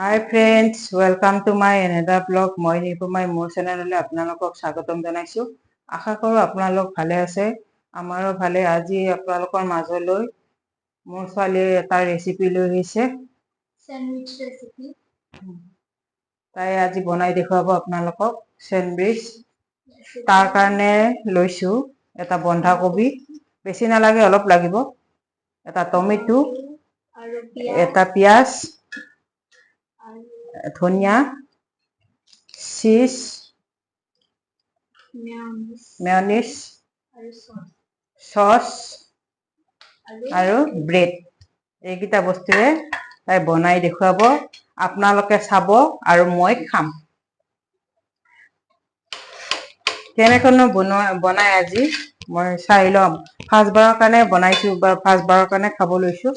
Hi friends, welcome to my another blog. মই নিপুমাই মোৰ চেনেললৈ আপোনালোকক স্বাগতম জনাইছো। আশা কৰো আপোনালোক ভালে আছে। আমাৰো ভালে। আজি আপোনালোকৰ মাজলৈ মোৰ ছোৱালীয়ে এটা ৰেচিপি লৈ আহিছে। Sandwich recipe. তাই আজি বনাই দেখুৱাব আপোনালোকক স্যান্ডউইচ। তাৰ কাৰণে লৈছো এটা বন্ধাকবি, বেছি নালাগে অলপ লাগিব, এটা টমেটো, এটা পিয়াজ, ধনিয়া, চিজ, মেয়নিজ, চচ আৰু ব্ৰেড। এইকেইটা বস্তুৰে তাই বনাই দেখুৱাব। আপোনালোকে চাব আৰু মই খাম। কেনেকৈনো বনাই আজি মই চাই ল'ম। ফাৰ্ষ্টবাৰৰ কাৰণে বনাইছো বা ফাৰ্ষ্টবাৰৰ কাৰণে খাব লৈছো।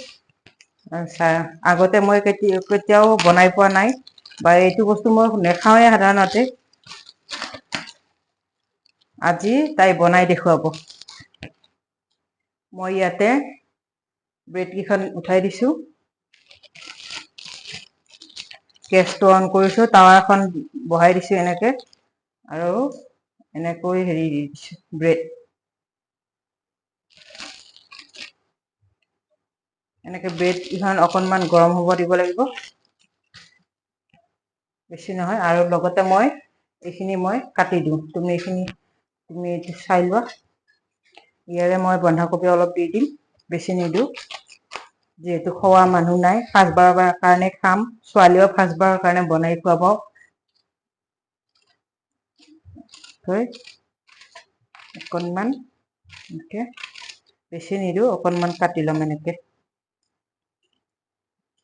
আগতে মই কেতিয়াও বনাই পোৱা নাই বা এইটো বস্তু মই নেখাওঁৱে সাধাৰণতে। আজি তাই বনাই দেখুৱাব। মই ইয়াতে ব্ৰেড কেইখন উঠাই দিছো, গেছটো অন কৰিছো, টাৱাখন বহাই দিছো এনেকে আৰু এনেকৈ হেৰি দি দিছো ব্ৰেড। এনেকে ব্ৰেড কেইখন অকনমান গৰম হ'ব দিব লাগিব, বেছি নহয়। আৰু লগতে মই এইখিনি মই কাটি দিওঁ। তুমি এইটো চাই লোৱা। ইয়াৰে মই বন্ধাকবি অলপ দি দিম, বেছি নিদিওঁ, যিহেতু খোৱা মানুহ নাই। ফাৰ্ষ্টবাৰৰ কাৰণে খাম, ছোৱালীও ফাৰ্ষ্টবাৰৰ কাৰণে বনাই খুৱাব। অকনমান এনেকে বেছি নিদিওঁ, অকনমান কাটি ল'ম এনেকে।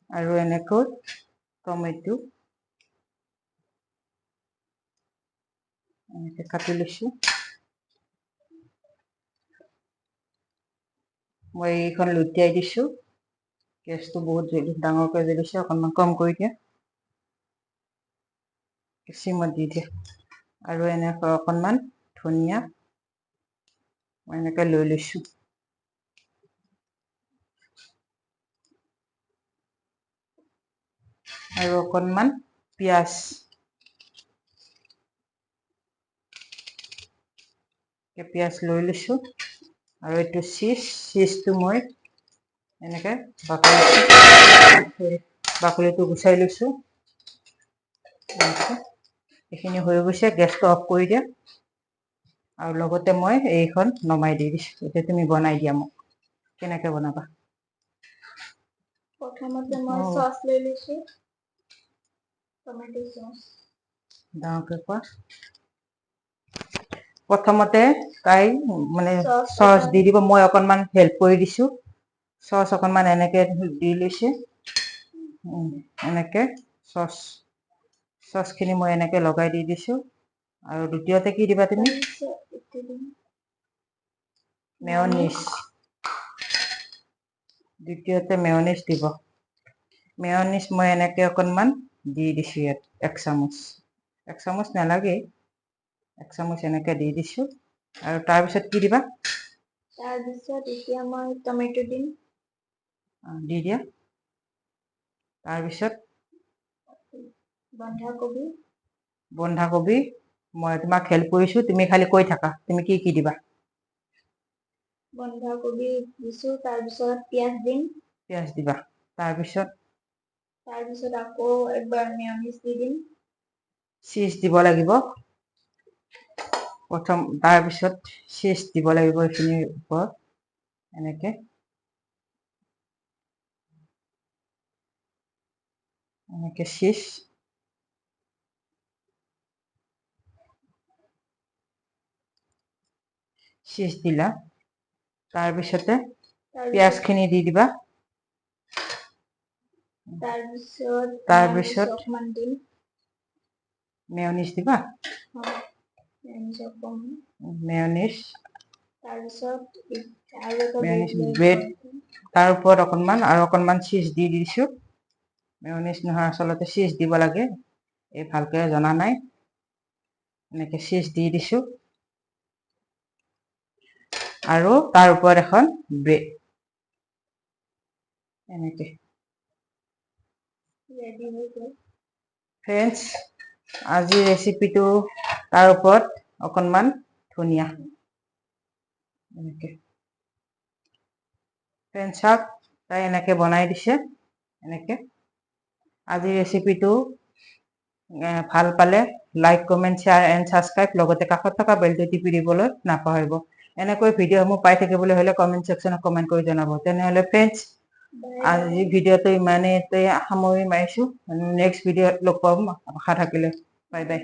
আৰু এনেকৈ টমেটো এনেকে কাটি লৈছো। মই এইখন লুটিয়াই দিছো। গেছটো বহুত ডাঙৰকৈ জ্বলিছে, অকনমান কম কৰি দিয়া, চিমত দি দিয়া। আৰু এনেকৈ অকনমান ধনিয়া মই এনেকে লৈ লৈছো। আৰু অকনমান পিয়াজ, পিয়াজ লৈ লৈছো। আৰু এইটো চিজটো মই এনেকে বাকলিটো গুচাই লৈছো। এইখিনি হৈ গৈছে, গেছটো অফ কৰি দিয়া। আৰু লগতে মই এইখন নমাই দি দিছো। এতিয়া তুমি বনাই দিয়া মোক, কেনেকে বনাবা। প্ৰথমতে মই চচ লৈ লৈছো, টমেটো চচ। ডাঙৰকে কোৱা। প্ৰথমতে তাই মানে চচ দি দিব, মই অকনমান হেল্প কৰি দিছো। চচ অকনমান এনেকে দি লৈছে, এনেকে চচখিনি মই এনেকে লগাই দি দিছো। আৰু দ্বিতীয়তে কি দিবা তুমি? মেয়নিজ। দ্বিতীয়তে মেয়নিজ দিব। মেয়নিজ মই এনেকে অকনমান দি দিছো ইয়াত, এক চামুচ নালাগে, এক চামুচ এনেকে দি দিছো। আৰু তাৰপিছত কি দিবা? তাৰপিছত এতিয়া মই টমেটো দিম। দি দিয়া। তাৰপিছত বন্ধাকবি মই তোমাক হেল্প কৰিছো, তুমি খালি কৈ থাকা তুমি কি দিবা। বন্ধাকবি দিছো, তাৰপিছত পিয়াজ দিম। পিয়াজ দিবা। তাৰপিছত আকৌ একবাৰ মেয়নিজ দি দিম। চিজ দিব লাগিব প্ৰথম, তাৰপিছত চিজ দিব লাগিব এইখিনিৰ ওপৰত এনেকে। এনেকে চিজ দিলা। তাৰপিছতে পিয়াজখিনি দি দিবা। তাৰপিছত মেয়নিজ দিবা। মেয়নিজ, ব্ৰেড, তাৰ ওপৰত অকনমান চিজ দি দিছো। মেয়নিজ নহয়, আচলতে চিজ দিব লাগে, এই ভালকে জনা নাই। এনেকে চিজ দি দিছো। আৰু তাৰ ওপৰত এখন ব্ৰেড এনেকে। ফ্ৰেণ্ডছ আজিৰ ৰেচিপিটো তাৰ ওপৰত অকণমান ধনিয়া এনেকৈ ফ্ৰেণ্ডছ চাওক তাই এনেকৈ বনাই দিছে এনেকৈ আজিৰ ৰেচিপিটো ভাল পালে like comment share and subscribe লগতে কাষত থকা বেলটো টিপি দিবলৈ নাপাহৰিব এনেকৈ ভিডিঅ'সমূহ পাই থাকিবলৈ হ'লে কমেণ্ট ছেকশ্যনত কমেণ্ট কৰি জনাব তেনেহ'লে ফ্ৰেণ্ডছ আজি ভিডিঅ'টো ইমানেই সামৰি মাৰিছোঁ নেক্সট ভিডিঅ'ত লগ পাম আশা থাকিলে বাই বাই